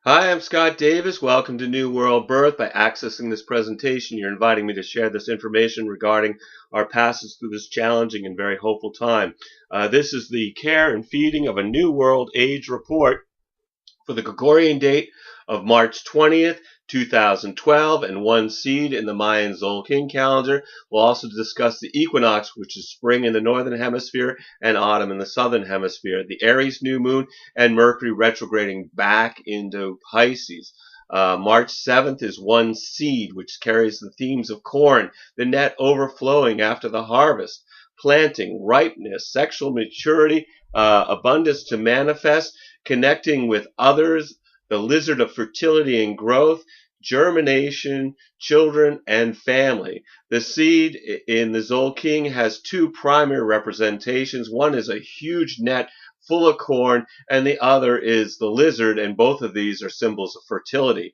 Hi, I'm Scott Davis. Welcome to New World Birth. By accessing this presentation, you're inviting me to share this information regarding our passage through this challenging and very hopeful time. This is the care and feeding of a New World Age report for the Gregorian date of March 20th, 2012, and One Seed in the Mayan Tzolkin calendar. We'll also discuss the equinox, which is spring in the northern hemisphere and autumn in the southern hemisphere, the Aries new moon, and Mercury retrograding back into Pisces. March 7th is One Seed, which carries the themes of corn, the net overflowing after the harvest, planting, ripeness, sexual maturity, abundance to manifest, connecting with others, the lizard of fertility and growth, germination, children, and family. The seed in the Tzolkin has two primary representations. One is a huge net full of corn, and the other is the lizard, and both of these are symbols of fertility.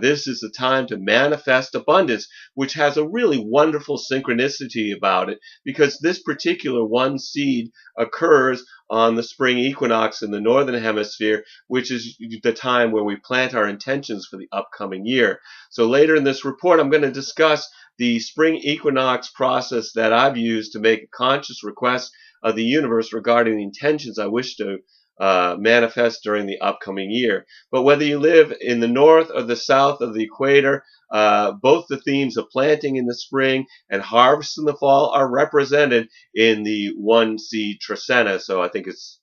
This is the time to manifest abundance, which has a really wonderful synchronicity about it, because this particular one seed occurs on the spring equinox in the northern hemisphere, which is the time where we plant our intentions for the upcoming year. So later in this report, I'm going to discuss the spring equinox process that I've used to make a conscious request of the universe regarding the intentions I wish to manifest during the upcoming year. But whether you live in the north or the south of the equator, both the themes of planting in the spring and harvest in the fall are represented in the One Seed Tzolkin. So I think it's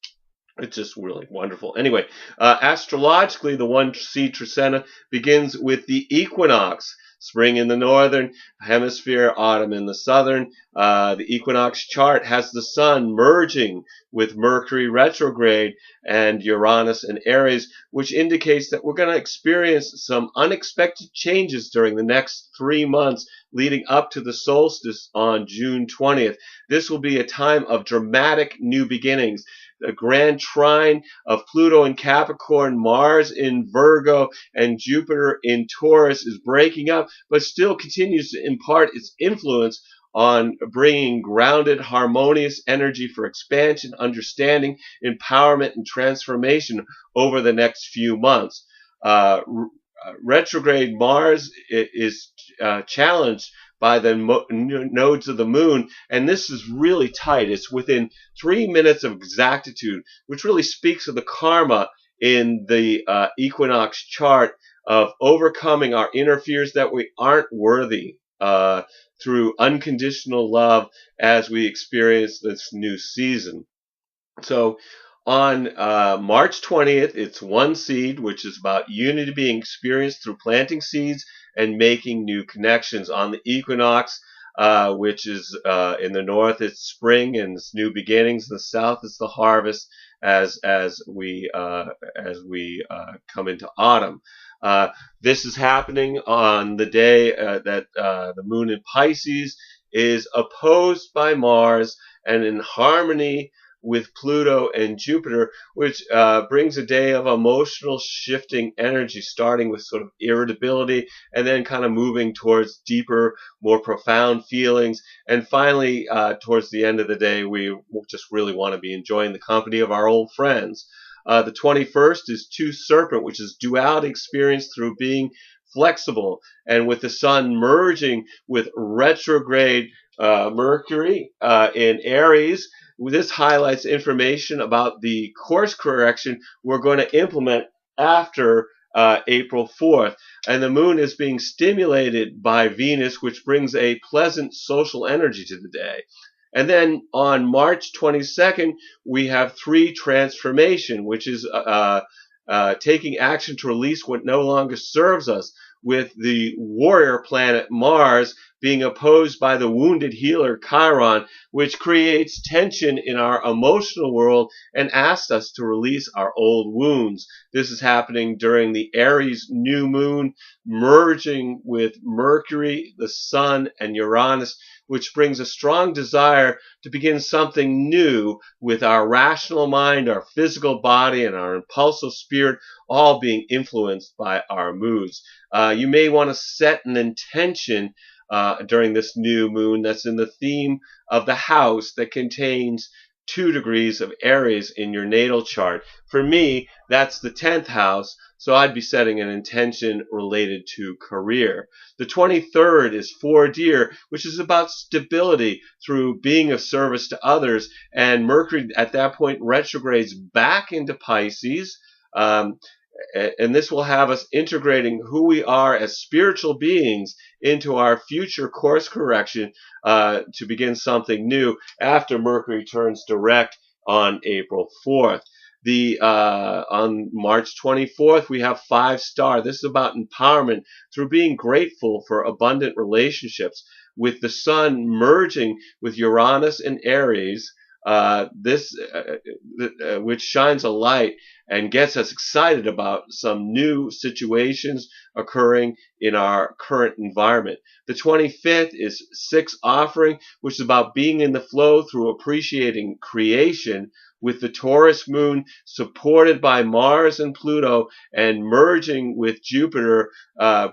just really wonderful. Anyway, astrologically, the One Seed Tzolkin begins with the equinox. Spring in the northern hemisphere, autumn in the southern. The equinox chart has the sun merging with Mercury retrograde and Uranus and Aries, which indicates that we're going to experience some unexpected changes during the next 3 months leading up to the solstice on June 20th. This will be a time of dramatic new beginnings. The grand trine of Pluto in Capricorn, Mars in Virgo, and Jupiter in Taurus is breaking up, but still continues to impart its influence on bringing grounded, harmonious energy for expansion, understanding, empowerment, and transformation over the next few months. Retrograde Mars is challenged by the nodes of the moon, and this is really tight. It's within 3 minutes of exactitude, which really speaks of the karma in the equinox chart of overcoming our inner fears that we aren't worthy through unconditional love as we experience this new season. So on March 20th, it's One Seed, which is about unity being experienced through planting seeds and making new connections. On the equinox, which is in the north, it's spring and it's new beginnings. In the south, it's the harvest as we come into autumn. This is happening on the day that the moon in Pisces is opposed by Mars and in harmony with Pluto and Jupiter, which brings a day of emotional shifting energy, starting with sort of irritability and then kind of moving towards deeper, more profound feelings. And finally, towards the end of the day, we just really want to be enjoying the company of our old friends. The 21st is Two Serpent, which is duality experience through being flexible, and with the sun merging with retrograde Mercury in Aries. This highlights information about the course correction we're going to implement after April 4th. And the moon is being stimulated by Venus, which brings a pleasant social energy to the day. And then on March 22nd, we have three transformation, which is taking action to release what no longer serves us, with the warrior planet Mars being opposed by the wounded healer Chiron, which creates tension in our emotional world and asks us to release our old wounds. This is happening during the Aries new moon, merging with Mercury, the Sun, and Uranus, which brings a strong desire to begin something new with our rational mind, our physical body, and our impulsive spirit all being influenced by our moods. You may want to set an intention during this new moon that's in the theme of the house that contains 2 degrees of Aries in your natal chart. For me, that's the 10th house. So I'd be setting an intention related to career. The 23rd is for Deer, which is about stability through being of service to others. And Mercury at that point retrogrades back into Pisces. Um, and this will have us integrating who we are as spiritual beings into our future course correction to begin something new after Mercury turns direct on April 4th. On March 24th, we have 5-star. This is about empowerment through being grateful for abundant relationships, with the sun merging with Uranus and Aries, which shines a light and gets us excited about some new situations occurring in our current environment. The 25th is 6 offering, which is about being in the flow through appreciating creation, with the Taurus moon supported by Mars and Pluto and merging with Jupiter,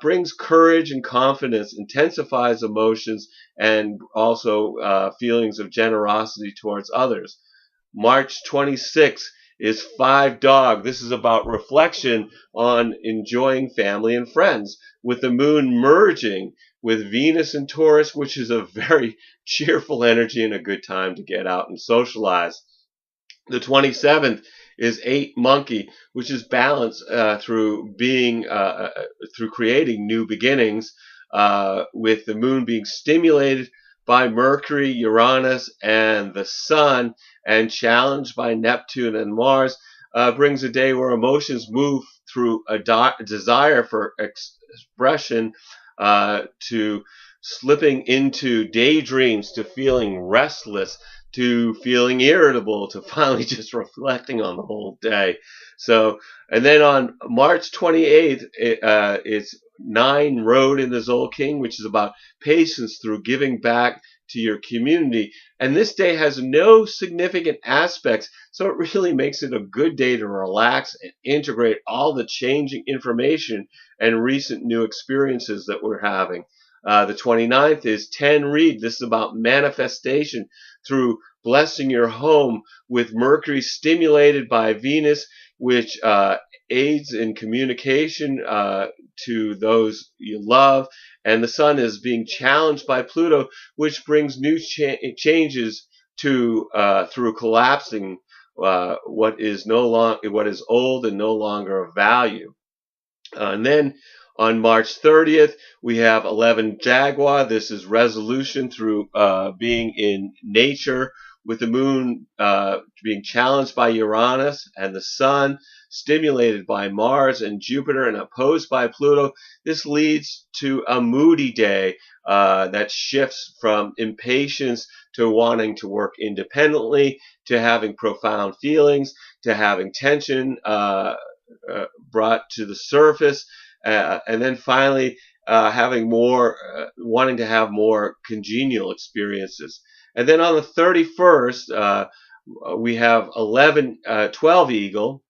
brings courage and confidence, intensifies emotions, and also feelings of generosity towards others. March 26th is 5 Dog. This is about reflection on enjoying family and friends, with the moon merging with Venus and Taurus, which is a very cheerful energy and a good time to get out and socialize. The 27th is 8 Monkey, which is balance through creating new beginnings, with the moon being stimulated by Mercury, Uranus, and the Sun, and challenged by Neptune and Mars, brings a day where emotions move through a desire for expression to slipping into daydreams, to feeling restless, to feeling irritable, to finally just reflecting on the whole day. So, and then on March 28th, it's 9 Road in the Tzolkin, which is about patience through giving back to your community. And this day has no significant aspects, so it really makes it a good day to relax and integrate all the changing information and recent new experiences that we're having. The 29th is 10 Read. This is about manifestation through blessing your home, with Mercury stimulated by Venus, which aids in communication to those you love, and the Sun is being challenged by Pluto, which brings new changes to through collapsing what is old and no longer of value. And then on March 30th, we have 11 Jaguar. This is resolution through being in nature, with the moon being challenged by Uranus and the Sun stimulated by Mars and Jupiter and opposed by Pluto. This leads to a moody day that shifts from impatience to wanting to work independently, to having profound feelings, to having tension brought to the surface, and then finally having more, wanting to have more congenial experiences. And then on the 31st, we have 12 Eagle.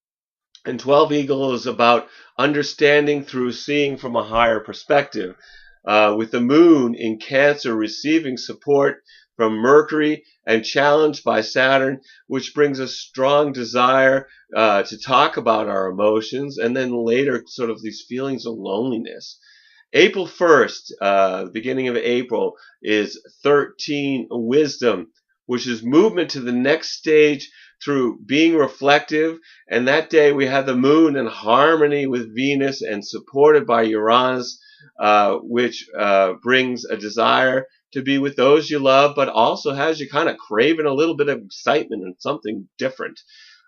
And 12 Eagle is about understanding through seeing from a higher perspective, with the moon in Cancer receiving support from Mercury and challenged by Saturn, which brings a strong desire to talk about our emotions, and then later sort of these feelings of loneliness. April 1st, the beginning of April, is 13 Wisdom, which is movement to the next stage through being reflective. And that day we have the moon in harmony with Venus and supported by Uranus, which brings a desire to be with those you love, but also has you kind of craving a little bit of excitement and something different.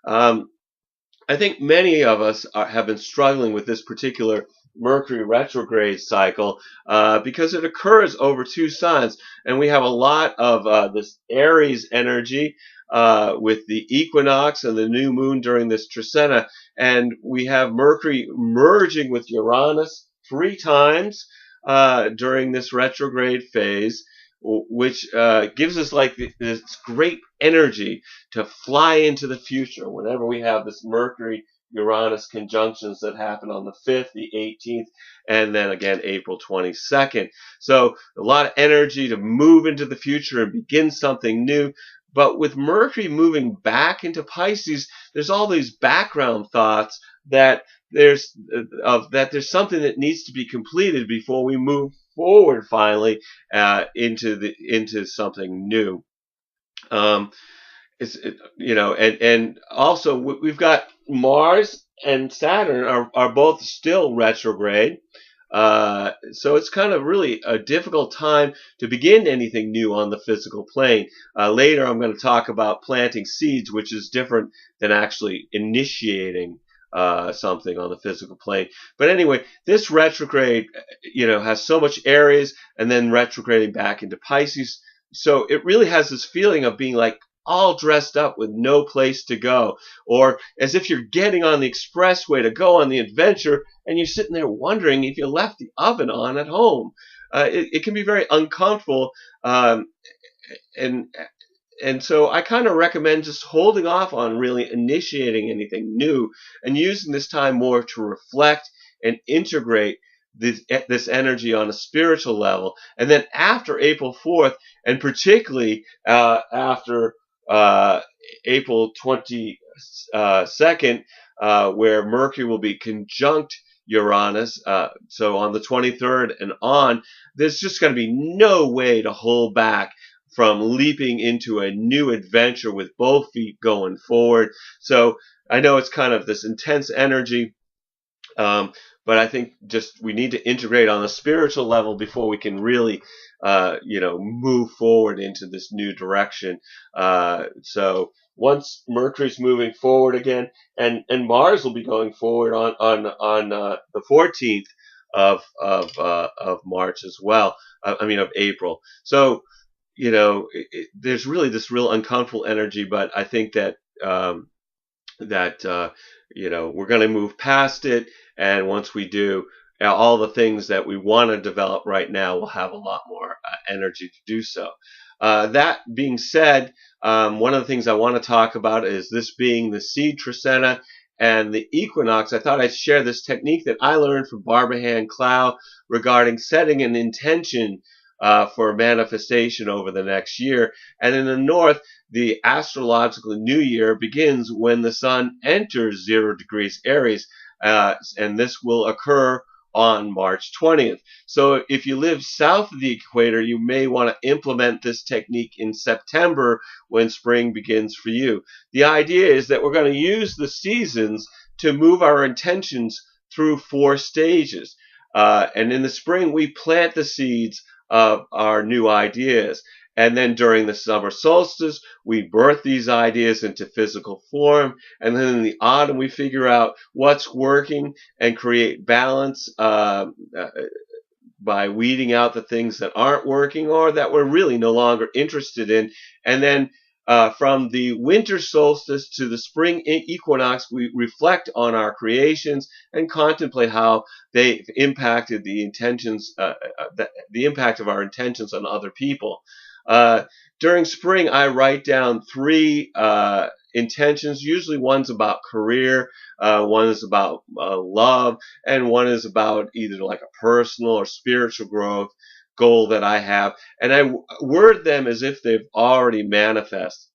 I think many of us have been struggling with this particular Mercury retrograde cycle because it occurs over 2 signs, and we have a lot of this Aries energy with the equinox and the new moon during this trecena, and we have Mercury merging with Uranus 3 times during this retrograde phase, which gives us like this great energy to fly into the future whenever we have this Mercury Uranus conjunctions that happen on the 5th, the 18th, and then again April 22nd. So a lot of energy to move into the future and begin something new. But with Mercury moving back into Pisces, there's all these background thoughts that there's something that needs to be completed before we move forward finally into something new. Um, and also we've got Mars and Saturn are both still retrograde. So it's kind of really a difficult time to begin anything new on the physical plane. Later, I'm going to talk about planting seeds, which is different than actually initiating something on the physical plane. But anyway, this retrograde, has so much Aries and then retrograding back into Pisces. So it really has this feeling of being like all dressed up with no place to go, or as if you're getting on the expressway to go on the adventure and you're sitting there wondering if you left the oven on at home. It can be very uncomfortable, and and so I kind of recommend just holding off on really initiating anything new and using this time more to reflect and integrate this energy on a spiritual level. And then after April 4th, and particularly after uh, April 22nd, where Mercury will be conjunct Uranus, so on the 23rd and on, there's just going to be no way to hold back from leaping into a new adventure with both feet going forward. So I know it's kind of this intense energy, but I think just we need to integrate on a spiritual level before we can really, move forward into this new direction. So once Mercury's moving forward again, and Mars will be going forward on the 14th of March as well. Of April. So there's really this real uncomfortable energy, but I think that we're going to move past it, and once we do, all the things that we want to develop right now will have a lot more energy to do so. That being said, one of the things I want to talk about is this being the seed trecena and the equinox. I thought I'd share this technique that I learned from Barbara Hand Clow regarding setting an intention for manifestation over the next year. And in the north, the astrological new year begins when the sun enters 0 degrees Aries, and this will occur on March 20th. So if you live south of the equator, you may want to implement this technique in September when spring begins for you. The idea is that we're going to use the seasons to move our intentions through 4 stages. And in the spring, we plant the seeds of our new ideas. And then during the summer solstice, we birth these ideas into physical form. And then in the autumn, we figure out what's working and create balance by weeding out the things that aren't working or that we're really no longer interested in. And then from the winter solstice to the spring equinox, we reflect on our creations and contemplate how they've impacted the intentions, the impact of our intentions on other people. During spring, I write down 3 intentions. Usually one's about career, one is about love, and one is about either like a personal or spiritual growth goal that I have. And I word them as if they've already manifested.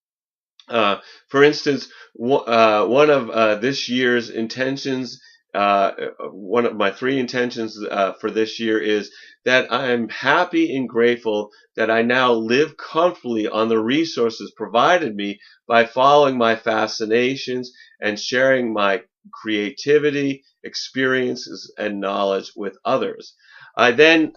For instance, one of this year's intentions, one of my 3 intentions for this year is that I'm happy and grateful that I now live comfortably on the resources provided me by following my fascinations and sharing my creativity, experiences, and knowledge with others. I then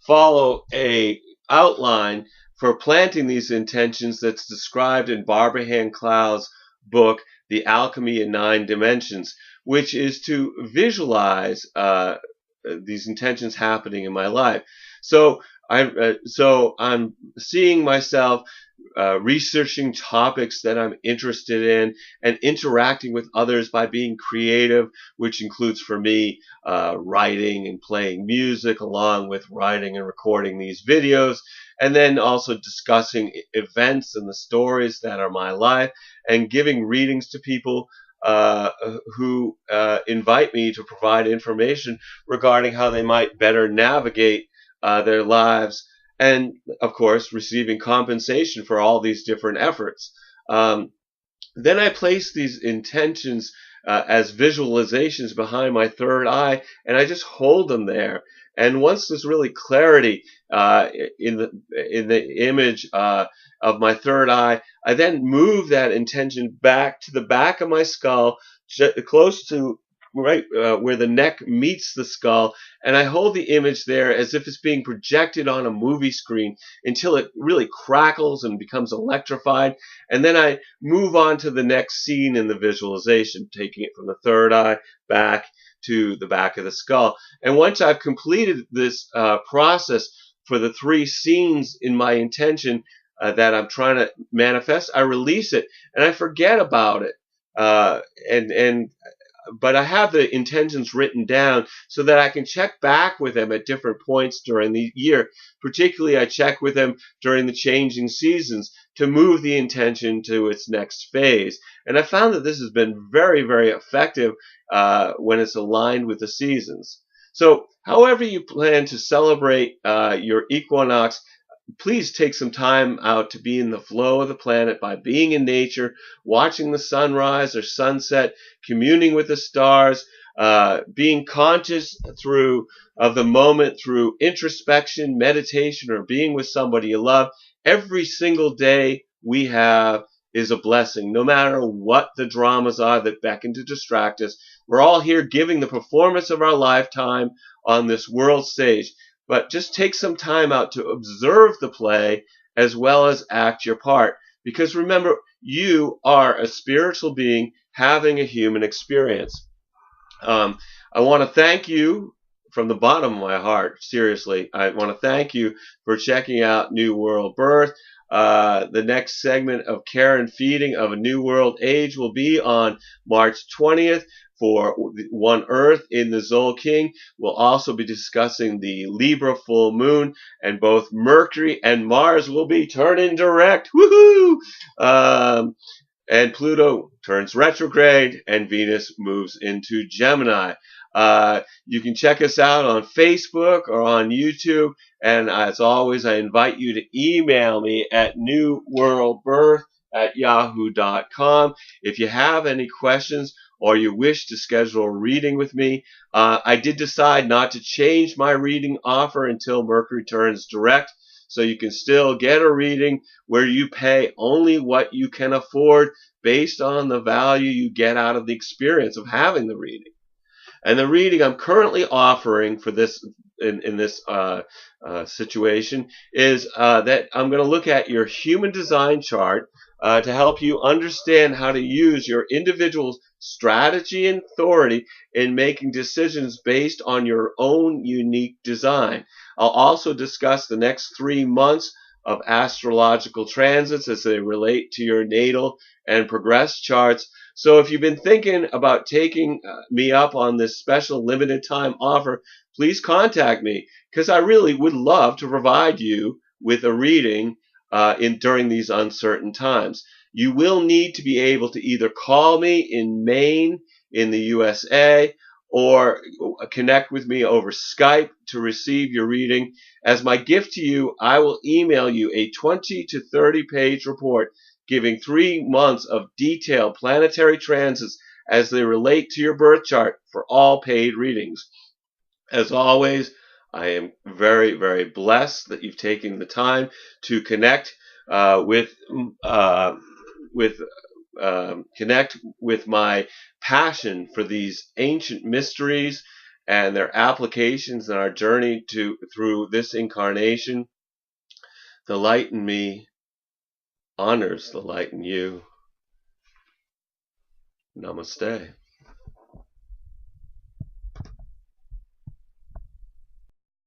follow a outline for planting these intentions that's described in Barbara Hand Clow's book, The Alchemy in 9 Dimensions, which is to visualize these intentions happening in my life. So I'm seeing myself researching topics that I'm interested in and interacting with others by being creative, which includes for me writing and playing music along with writing and recording these videos, and then also discussing events and the stories that are my life and giving readings to people who invite me to provide information regarding how they might better navigate their lives and of course receiving compensation for all these different efforts. Then I place these intentions as visualizations behind my third eye, and I just hold them there. And once there's really clarity in the image of my third eye, I then move that intention back to the back of my skull, close to right where the neck meets the skull, and I hold the image there as if it's being projected on a movie screen until it really crackles and becomes electrified. And then I move on to the next scene in the visualization, taking it from the third eye back to the back of the skull. And once I've completed this process for the three scenes in my intention that I'm trying to manifest, I release it and I forget about it. Uh, and but I have the intentions written down so that I can check back with them at different points during the year. Particularly, I check with them during the changing seasons to move the intention to its next phase. And I found that this has been very, very effective when it's aligned with the seasons. So, however you plan to celebrate your equinox, please take some time out to be in the flow of the planet by being in nature, watching the sunrise or sunset, communing with the stars, being conscious through of the moment through introspection, meditation, or being with somebody you love. Every single day we have is a blessing, no matter what the dramas are that beckon to distract us. We're all here giving the performance of our lifetime on this world stage. But just take some time out to observe the play as well as act your part. Because remember, you are a spiritual being having a human experience. I want to thank you from the bottom of my heart. Seriously, I want to thank you for checking out New World Birth. The next segment of Care and Feeding of a New World Age will be on March 20th for One Earth in the Tzolkin. We'll also be discussing the Libra full moon, and both Mercury and Mars will be turning direct. Woohoo! And Pluto turns retrograde, and Venus moves into Gemini. You can check us out on Facebook or on YouTube. And as always, I invite you to email me at newworldbirth@yahoo.com. If you have any questions or you wish to schedule a reading with me, I did decide not to change my reading offer until Mercury turns direct. So you can still get a reading where you pay only what you can afford based on the value you get out of the experience of having the reading. And the reading I'm currently offering for this in this situation is that I'm going to look at your human design chart to help you understand how to use your individual strategy and authority in making decisions based on your own unique design. I'll also discuss the next 3 months of astrological transits as they relate to your natal and progress charts. So if you've been thinking about taking me up on this special limited time offer, please contact me because I really would love to provide you with a reading during these uncertain times. You will need to be able to either call me in Maine in the USA or connect with me over Skype to receive your reading. As my gift to you, I will email you a 20 to 30 page report giving 3 months of detailed planetary transits as they relate to your birth chart for all paid readings. As always, I am very, very blessed that you've taken the time to connect connect with my passion for these ancient mysteries and their applications in our journey through this incarnation. The light in me honors the light in you. Namaste.